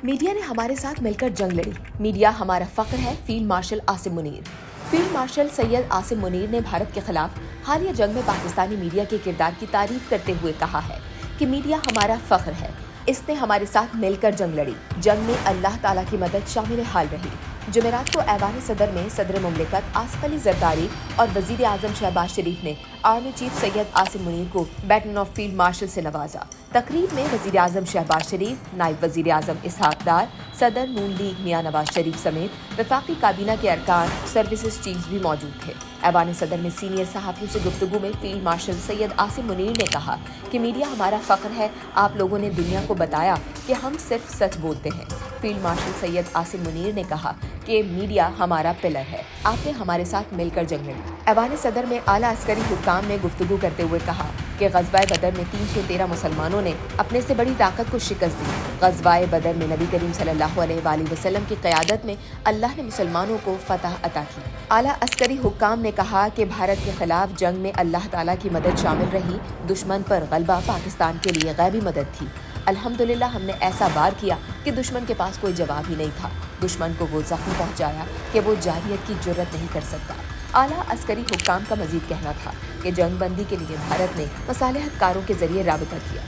Media ने हमारे साथ मिलकर जंग लड़ी। मीडिया हमारा फख्र है। Field marshal Asim Munir. Field marshal Syed Asim Munir ने भारत के खिलाफ हालिया जंग में पाकिस्तानी मीडिया के किरदार की तारीफ करते हुए कहा है कि मीडिया हमारा फख्र है, इसने हमारे साथ मिलकर जंग लड़ी। जंग में अल्लाह ताला की मदद शामिल हाल रही। जुमेरात को ऐवान सदर में सदर मुमलिकत आसिफ अली जरदारी और वजीर आजम शहबाज शरीफ ने आर्मी चीफ सैयद आसिम मुनीर को बैटन ऑफ फील्ड मार्शल से नवाजा। तकरीब में वजीर आजम शहबाज शरीफ, नायब वजीर आजम इसहाक डार, सदर नून लीग मियां नवाज शरीफ समेत वफाकी काबीना के अरकान, सर्विसेज चीफ्स भी मौजूद थे। ऐवान सदर में सीनियर सहाफ़ियों से गुफ्तगू में फील्ड मार्शल सैयद आसिम मुनीर ने कहा कि मीडिया हमारा फ़ख्र है, आप लोगों ने दुनिया को बताया कि हम सिर्फ सच बोलते हैं। फील्ड मार्शल सैयद आसिम मुनीर ने कहा कि मीडिया हमारा पिलर है, आपने हमारे साथ मिलकर जंग लड़ी। ऐवान सदर में आला अस्करी हुक्काम ने गुफ्तगू करते हुए कहा कि ग़ज़वाए बदर में 313 मुसलमानों ने अपने से बड़ी ताकत को शिकस्त दी। ग़ज़वाए बदर में नबी करीम सल्लल्लाहु अलैहि वसल्लम की क़यादत में अल्लाह ने मुसलमानों को फतह अता की। आला अस्करी हुक्काम ने कहा कि भारत के खिलाफ जंग में अल्लाह ताला की मदद शामिल रही। दुश्मन पर गलबा पाकिस्तान के लिए गैबी मदद थी। अल्हम्दुलिल्लाह हमने ऐसा वार किया कि दुश्मन के पास कोई जवाब ही नहीं था। दुश्मन को वो ज़ख्म पहुंचाया कि वो जाहियत की जुर्रत नहीं कर सकता। आला अस्करी हुक्काम का मजीद कहना था कि जंग बंदी के लिए भारत ने मसालिहतकारों के जरिए राबिता किया।